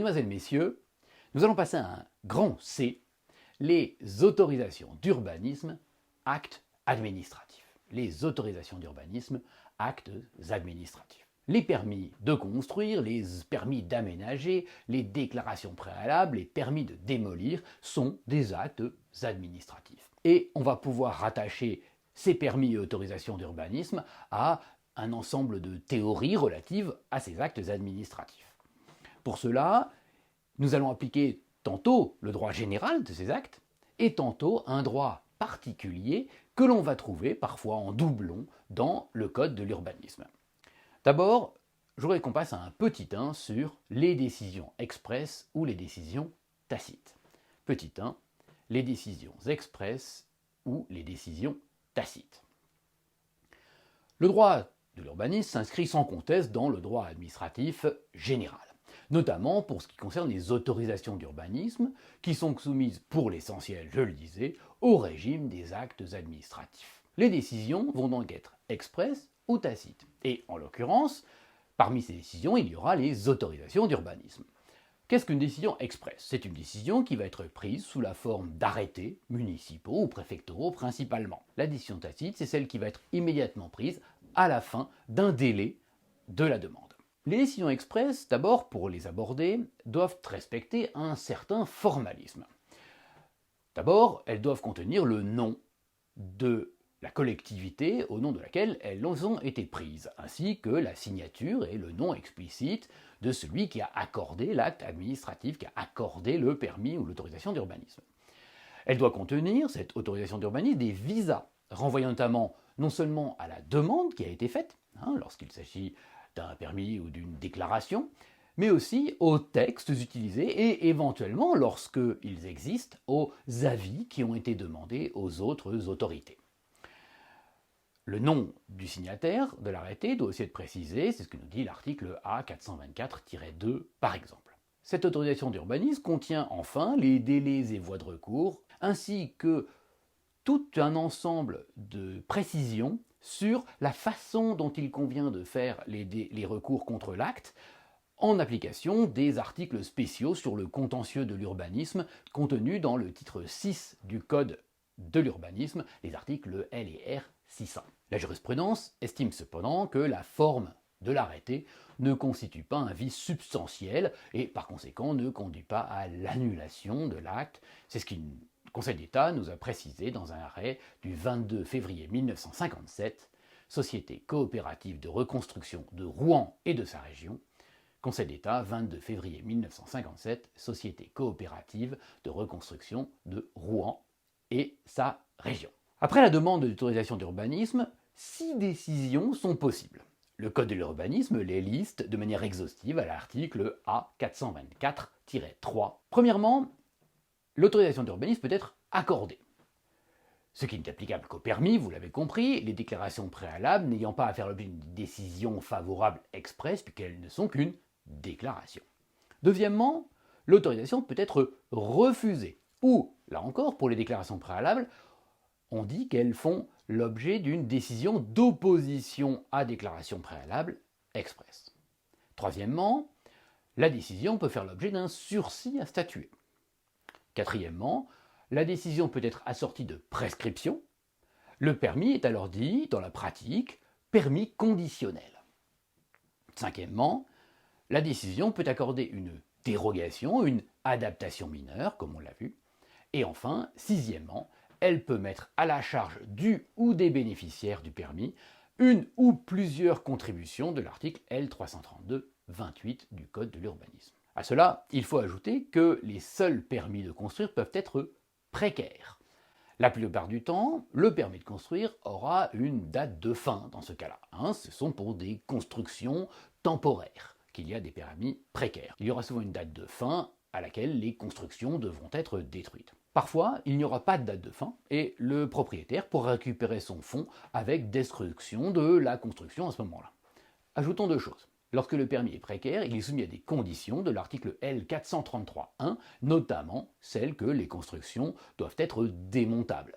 Mesdemoiselles, Messieurs, nous allons passer à un grand C, les autorisations d'urbanisme, actes administratifs. Les autorisations d'urbanisme, actes administratifs. Les permis de construire, les permis d'aménager, les déclarations préalables, les permis de démolir sont des actes administratifs. Et on va pouvoir rattacher ces permis et autorisations d'urbanisme à un ensemble de théories relatives à ces actes administratifs. Pour cela, nous allons appliquer tantôt le droit général de ces actes et tantôt un droit particulier que l'on va trouver parfois en doublon dans le code de l'urbanisme. D'abord, je voudrais qu'on passe à un petit 1 sur les décisions expresses ou les décisions tacites. Petit 1, les décisions expresses ou les décisions tacites. Le droit de l'urbanisme s'inscrit sans conteste dans le droit administratif général, notamment pour ce qui concerne les autorisations d'urbanisme, qui sont soumises pour l'essentiel, je le disais, au régime des actes administratifs. Les décisions vont donc être expresses ou tacites. Et en l'occurrence, parmi ces décisions, il y aura les autorisations d'urbanisme. Qu'est-ce qu'une décision expresse? C'est une décision qui va être prise sous la forme d'arrêtés municipaux ou préfectoraux principalement. La décision tacite, c'est celle qui va être immédiatement prise à la fin d'un délai de la demande. Les décisions expresses, d'abord, pour les aborder, doivent respecter un certain formalisme. D'abord, elles doivent contenir le nom de la collectivité au nom de laquelle elles ont été prises, ainsi que la signature et le nom explicite de celui qui a accordé l'acte administratif, qui a accordé le permis ou l'autorisation d'urbanisme. Elle doit contenir, cette autorisation d'urbanisme, des visas, renvoyant notamment non seulement à la demande qui a été faite, lorsqu'il s'agit d'un permis ou d'une déclaration, mais aussi aux textes utilisés et éventuellement, lorsqu'ils existent, aux avis qui ont été demandés aux autres autorités. Le nom du signataire de l'arrêté doit aussi être précisé, c'est ce que nous dit l'article A424-2 par exemple. Cette autorisation d'urbanisme contient enfin les délais et voies de recours, ainsi que tout un ensemble de précisions sur la façon dont il convient de faire les recours contre l'acte, en application des articles spéciaux sur le contentieux de l'urbanisme contenus dans le titre 6 du Code de l'urbanisme, les articles L et R 600. La jurisprudence estime cependant que la forme de l'arrêté ne constitue pas un vice substantiel et par conséquent ne conduit pas à l'annulation de l'acte. C'est ce que le Conseil d'État nous a précisé dans un arrêt du 22 février 1957, Société coopérative de reconstruction de Rouen et de sa région. Conseil d'État, 22 février 1957, Société coopérative de reconstruction de Rouen et sa région. Après la demande d'autorisation d'urbanisme, 6 décisions sont possibles. Le Code de l'urbanisme les liste de manière exhaustive à l'article A424-3. Premièrement, l'autorisation d'urbanisme peut être accordée. Ce qui n'est applicable qu'au permis, vous l'avez compris, les déclarations préalables n'ayant pas à faire l'objet d'une décision favorable expresse puisqu'elles ne sont qu'une déclaration. Deuxièmement, l'autorisation peut être refusée. Ou, là encore, pour les déclarations préalables, on dit qu'elles font l'objet d'une décision d'opposition à déclaration préalable expresse. Troisièmement, la décision peut faire l'objet d'un sursis à statuer. Quatrièmement, la décision peut être assortie de prescription. Le permis est alors dit, dans la pratique, permis conditionnel. Cinquièmement, la décision peut accorder une dérogation, une adaptation mineure, comme on l'a vu. Et enfin, sixièmement, elle peut mettre à la charge du ou des bénéficiaires du permis une ou plusieurs contributions de l'article L332-28 du Code de l'urbanisme. À cela, il faut ajouter que les seuls permis de construire peuvent être précaires. La plupart du temps, le permis de construire aura une date de fin dans ce cas-là. Ce sont pour des constructions temporaires qu'il y a des permis précaires. Il y aura souvent une date de fin à laquelle les constructions devront être détruites. Parfois, il n'y aura pas de date de fin et le propriétaire pourra récupérer son fonds avec destruction de la construction à ce moment-là. Ajoutons 2 choses. Lorsque le permis est précaire, il est soumis à des conditions de l'article L433-1, notamment celles que les constructions doivent être démontables.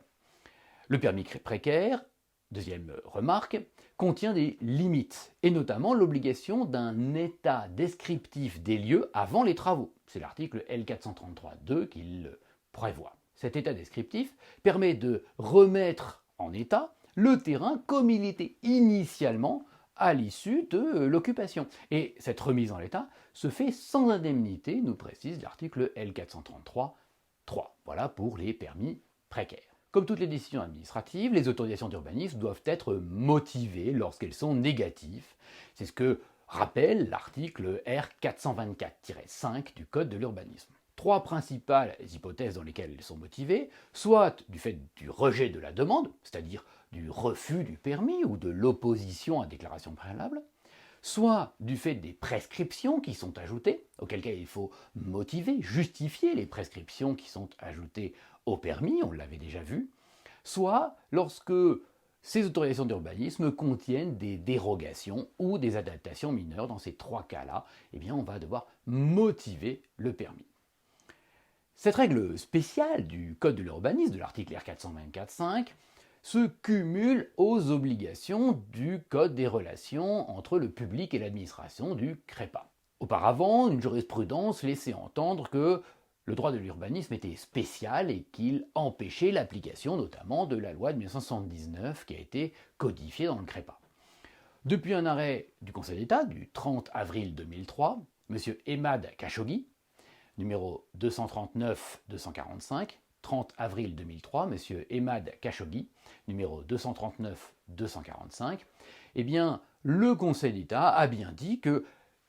Le permis précaire deuxième remarque, contient des limites, et notamment l'obligation d'un état descriptif des lieux avant les travaux. C'est l'article L433.2 qui le prévoit. Cet état descriptif permet de remettre en état le terrain comme il était initialement à l'issue de l'occupation. Et cette remise en état se fait sans indemnité, nous précise l'article L433.3. Voilà pour les permis précaires. Comme toutes les décisions administratives, les autorisations d'urbanisme doivent être motivées lorsqu'elles sont négatives. C'est ce que rappelle l'article R424-5 du Code de l'urbanisme. Trois principales hypothèses dans lesquelles elles sont motivées, soit du fait du rejet de la demande, c'est-à-dire du refus du permis ou de l'opposition à déclaration préalable, soit du fait des prescriptions qui sont ajoutées, auquel cas il faut motiver, justifier les prescriptions qui sont ajoutées au permis, on l'avait déjà vu, soit lorsque ces autorisations d'urbanisme contiennent des dérogations ou des adaptations mineures. Dans ces trois cas-là, eh bien, on va devoir motiver le permis. Cette règle spéciale du Code de l'urbanisme, de l'article R424.5, se cumule aux obligations du Code des relations entre le public et l'administration du CREPA. Auparavant, une jurisprudence laissait entendre que le droit de l'urbanisme était spécial et qu'il empêchait l'application notamment de la loi de 1979 qui a été codifiée dans le CREPA. Depuis un arrêt du Conseil d'État du 30 avril 2003, M. Emad Khashoggi, numéro 239-245, 30 avril 2003, M. Emad Khashoggi, numéro 239-245, eh bien, le Conseil d'État a bien dit que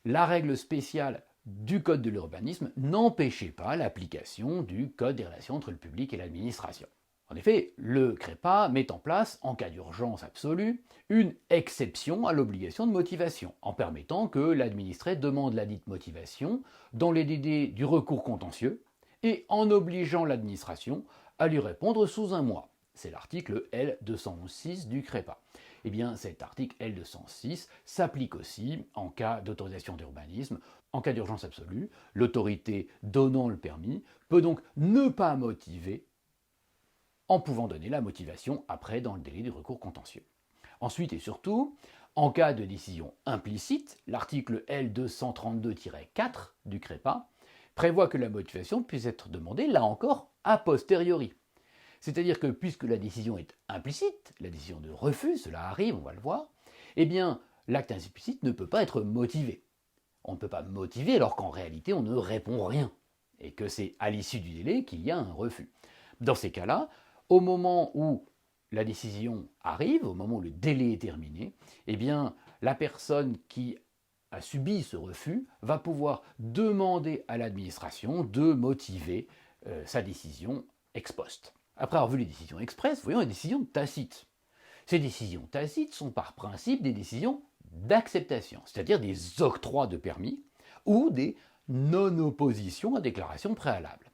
la règle spéciale du Code de l'urbanisme n'empêchait pas l'application du Code des relations entre le public et l'administration. En effet, le CREPA met en place, en cas d'urgence absolue, une exception à l'obligation de motivation, en permettant que l'administré demande la dite motivation dans les délais du recours contentieux et en obligeant l'administration à lui répondre sous un mois. C'est l'article L211.6 du CREPA. Eh bien, cet article L206 s'applique aussi en cas d'autorisation d'urbanisme. En cas d'urgence absolue, l'autorité donnant le permis peut donc ne pas motiver en pouvant donner la motivation après dans le délai du recours contentieux. Ensuite et surtout, en cas de décision implicite, l'article L232-4 du CREPA prévoit que la motivation puisse être demandée, là encore, a posteriori. C'est-à-dire que puisque la décision est implicite, la décision de refus, cela arrive, on va le voir, eh bien l'acte implicite ne peut pas être motivé. On ne peut pas motiver alors qu'en réalité on ne répond rien, et que c'est à l'issue du délai qu'il y a un refus. Dans ces cas-là, au moment où la décision arrive, au moment où le délai est terminé, eh bien la personne qui a subi ce refus va pouvoir demander à l'administration de motiver sa décision ex post. Après avoir vu les décisions express, voyons les décisions tacites. Ces décisions tacites sont par principe des décisions d'acceptation, c'est-à-dire des octrois de permis ou des non-oppositions à déclaration préalable.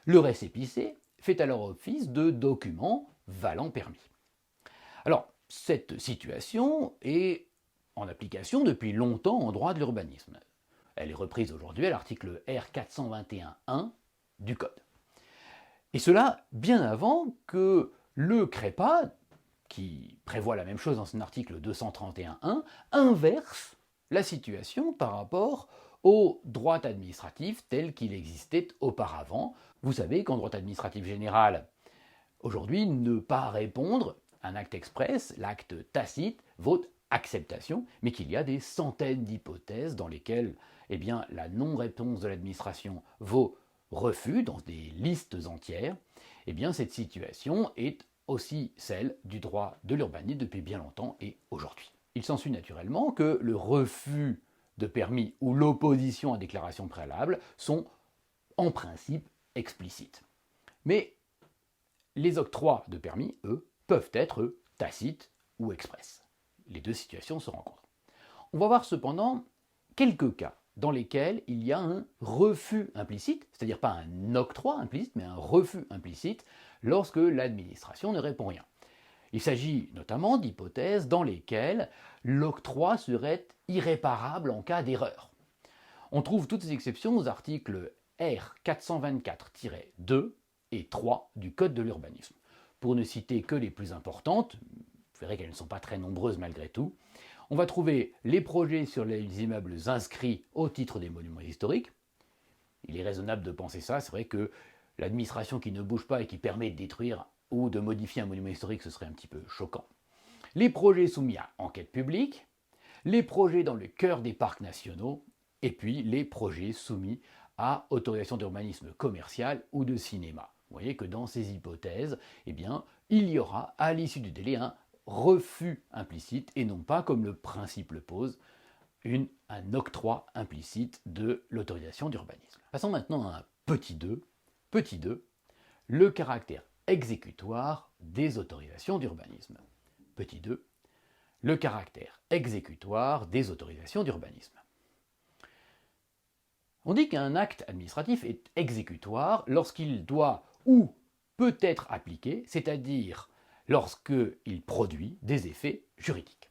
Le récépissé fait alors office de document valant permis. Alors, cette situation est en application depuis longtemps en droit de l'urbanisme. Elle est reprise aujourd'hui à l'article R421.1 du Code. Et cela bien avant que le CREPA, qui prévoit la même chose dans son article 231.1, inverse la situation par rapport au droit administratif tel qu'il existait auparavant. Vous savez qu'en droit administratif général, aujourd'hui, ne pas répondre à un acte express, l'acte tacite, vaut acceptation, mais qu'il y a des centaines d'hypothèses dans lesquelles eh bien, la non-réponse de l'administration vaut refus dans des listes entières. Eh bien, cette situation est aussi celle du droit de l'urbanisme depuis bien longtemps et aujourd'hui. Il s'ensuit naturellement que le refus de permis ou l'opposition à déclaration préalable sont en principe explicites. Mais les octrois de permis, eux, peuvent être tacites ou express. Les deux situations se rencontrent. On va voir cependant quelques cas dans lesquels il y a un refus implicite, c'est-à-dire pas un octroi implicite, mais un refus implicite, lorsque l'administration ne répond rien. Il s'agit notamment d'hypothèses dans lesquelles l'octroi serait irréparable en cas d'erreur. On trouve toutes ces exceptions aux articles R424-2 et 3 du Code de l'urbanisme. Pour ne citer que les plus importantes, verrez qu'elles ne sont pas très nombreuses malgré tout. On va trouver les projets sur les immeubles inscrits au titre des monuments historiques. Il est raisonnable de penser ça, c'est vrai que l'administration qui ne bouge pas et qui permet de détruire ou de modifier un monument historique, ce serait un petit peu choquant. Les projets soumis à enquête publique, les projets dans le cœur des parcs nationaux, et puis les projets soumis à autorisation d'urbanisme commercial ou de cinéma. Vous voyez que dans ces hypothèses, eh bien, il y aura à l'issue du délai un refus implicite et non pas, comme le principe le pose, un octroi implicite de l'autorisation d'urbanisme. Passons maintenant à un petit 2. Petit 2, le caractère exécutoire des autorisations d'urbanisme. Petit 2, le caractère exécutoire des autorisations d'urbanisme. On dit qu'un acte administratif est exécutoire lorsqu'il doit ou peut être appliqué, c'est-à-dire lorsqu'il produit des effets juridiques.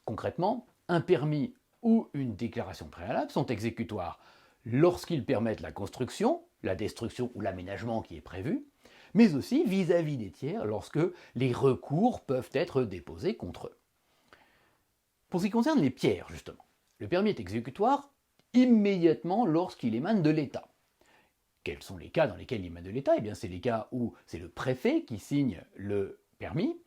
Concrètement, un permis ou une déclaration préalable sont exécutoires lorsqu'ils permettent la construction, la destruction ou l'aménagement qui est prévu, mais aussi vis-à-vis des tiers lorsque les recours peuvent être déposés contre eux. Pour ce qui concerne les pierres, justement, le permis est exécutoire immédiatement lorsqu'il émane de l'État. Quels sont les cas dans lesquels il émane de l'État ? Eh bien, c'est les cas où c'est le préfet qui signe le permis,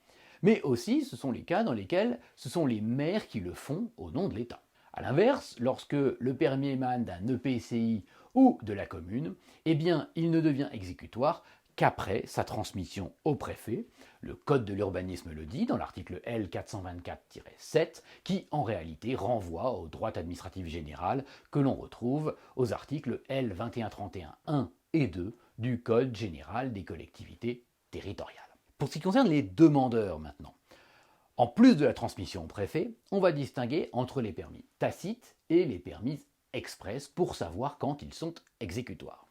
mais aussi ce sont les cas dans lesquels ce sont les maires qui le font au nom de l'État. A l'inverse, lorsque le permis émane d'un EPCI ou de la commune, eh bien, il ne devient exécutoire qu'après sa transmission au préfet. Le Code de l'urbanisme le dit dans l'article L 424-7, qui en réalité renvoie au droit administratif général que l'on retrouve aux articles L 2131-1 et 2 du Code général des collectivités territoriales. Pour ce qui concerne les demandeurs maintenant, en plus de la transmission au préfet, on va distinguer entre les permis tacites et les permis express pour savoir quand ils sont exécutoires.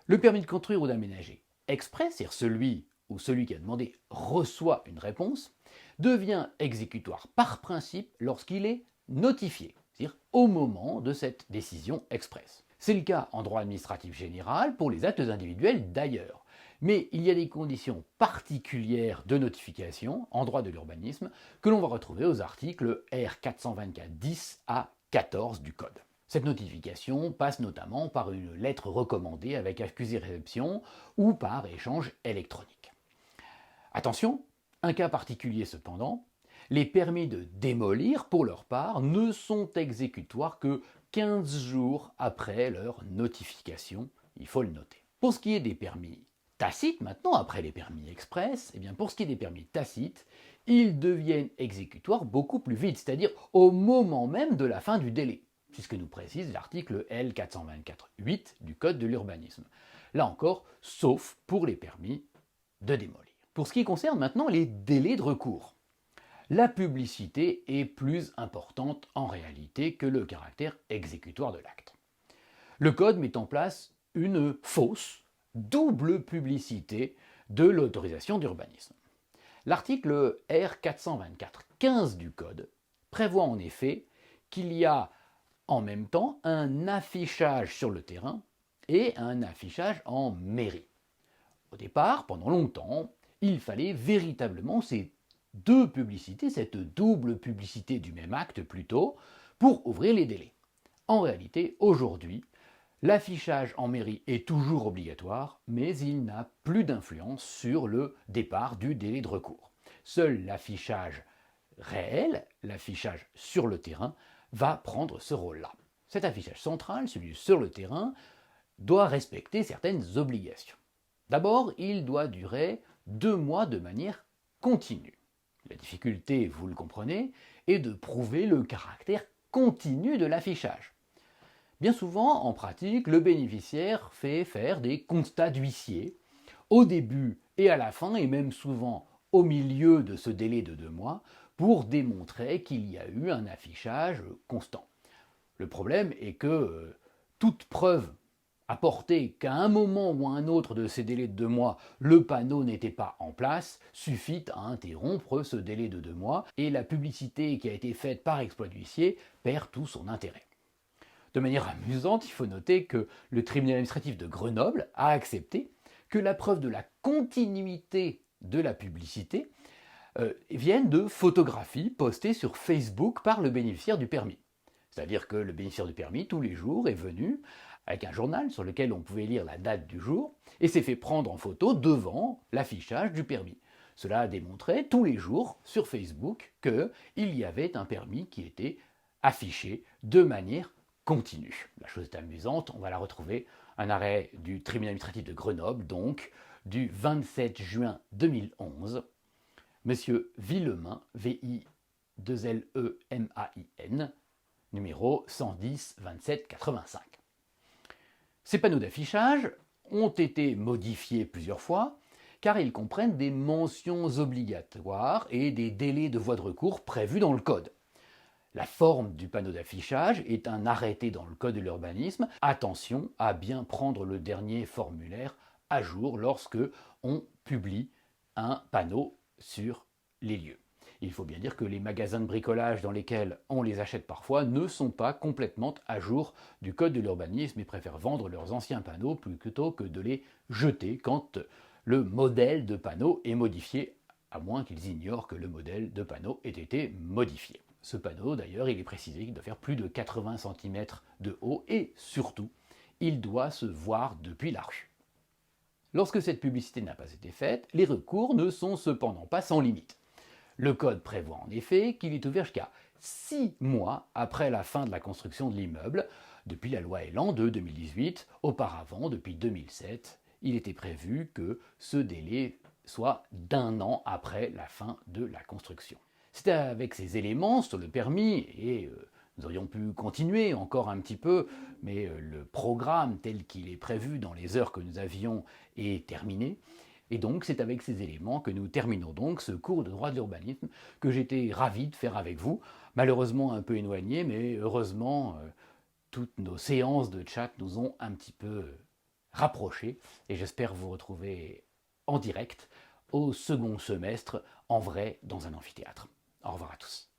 Le permis de construire ou d'aménager express, c'est-à-dire celui qui a demandé reçoit une réponse, devient exécutoire par principe lorsqu'il est notifié, c'est-à-dire au moment de cette décision express. C'est le cas en droit administratif général pour les actes individuels d'ailleurs. Mais il y a des conditions particulières de notification en droit de l'urbanisme que l'on va retrouver aux articles R 424-10 à 14 du Code. Cette notification passe notamment par une lettre recommandée avec accusé-réception ou par échange électronique. Attention, un cas particulier cependant, les permis de démolir pour leur part ne sont exécutoires que 15 jours après leur notification, il faut le noter. Pour ce qui est des permis tacites, maintenant, après les permis express, eh bien pour ce qui est des permis tacites, ils deviennent exécutoires beaucoup plus vite, c'est-à-dire au moment même de la fin du délai. C'est ce que nous précise l'article L 424-8 du Code de l'urbanisme. Là encore, sauf pour les permis de démolir. Pour ce qui concerne maintenant les délais de recours, la publicité est plus importante en réalité que le caractère exécutoire de l'acte. Le Code met en place une fausse, double publicité de l'autorisation d'urbanisme. L'article R 424-15 du Code prévoit en effet qu'il y a en même temps un affichage sur le terrain et un affichage en mairie. Au départ, pendant longtemps, il fallait véritablement ces deux publicités, cette double publicité du même acte plutôt, pour ouvrir les délais. En réalité, aujourd'hui, l'affichage en mairie est toujours obligatoire, mais il n'a plus d'influence sur le départ du délai de recours. Seul l'affichage réel, l'affichage sur le terrain, va prendre ce rôle-là. Cet affichage central, celui sur le terrain, doit respecter certaines obligations. D'abord, il doit durer 2 mois de manière continue. La difficulté, vous le comprenez, est de prouver le caractère continu de l'affichage. Bien souvent, en pratique, le bénéficiaire fait faire des constats d'huissier au début et à la fin, et même souvent au milieu de ce délai de 2 mois, pour démontrer qu'il y a eu un affichage constant. Le problème est que toute preuve apportée qu'à un moment ou à un autre de ces délais de 2 mois, le panneau n'était pas en place, suffit à interrompre ce délai de 2 mois et la publicité qui a été faite par exploit d'huissier perd tout son intérêt. De manière amusante, il faut noter que le tribunal administratif de Grenoble a accepté que la preuve de la continuité de la publicité viennent de photographies postées sur Facebook par le bénéficiaire du permis. C'est-à-dire que le bénéficiaire du permis, tous les jours, est venu avec un journal sur lequel on pouvait lire la date du jour et s'est fait prendre en photo devant l'affichage du permis. Cela a démontré tous les jours sur Facebook qu'il y avait un permis qui était affiché de manière continue. La chose est amusante, on va la retrouver, un arrêt du tribunal administratif de Grenoble, donc du 27 juin 2011. Monsieur Villemain, V-I-2-L-E-M-A-I-N, numéro 110 27 85. Ces panneaux d'affichage ont été modifiés plusieurs fois car ils comprennent des mentions obligatoires et des délais de voie de recours prévus dans le code. La forme du panneau d'affichage est un arrêté dans le code de l'urbanisme. Attention à bien prendre le dernier formulaire à jour lorsque on publie un panneau sur les lieux. Il faut bien dire que les magasins de bricolage dans lesquels on les achète parfois ne sont pas complètement à jour du code de l'urbanisme et préfèrent vendre leurs anciens panneaux plutôt que de les jeter quand le modèle de panneau est modifié, à moins qu'ils ignorent que le modèle de panneau ait été modifié. Ce panneau, d'ailleurs, il est précisé qu'il doit faire plus de 80 cm de haut et surtout, il doit se voir depuis la rue. Lorsque cette publicité n'a pas été faite, les recours ne sont cependant pas sans limite. Le code prévoit en effet qu'il est ouvert jusqu'à 6 mois après la fin de la construction de l'immeuble, depuis la loi Elan de 2018. Auparavant, depuis 2007, il était prévu que ce délai soit d'1 an après la fin de la construction. C'est avec ces éléments sur le permis, et nous aurions pu continuer encore un petit peu, mais le programme tel qu'il est prévu dans les heures que nous avions est terminé. Et donc c'est avec ces éléments que nous terminons donc ce cours de droit de l'urbanisme que j'étais ravi de faire avec vous, malheureusement un peu éloigné, mais heureusement toutes nos séances de chat nous ont un petit peu rapprochés, et j'espère vous retrouver en direct au second semestre, en vrai, dans un amphithéâtre. Au revoir à tous.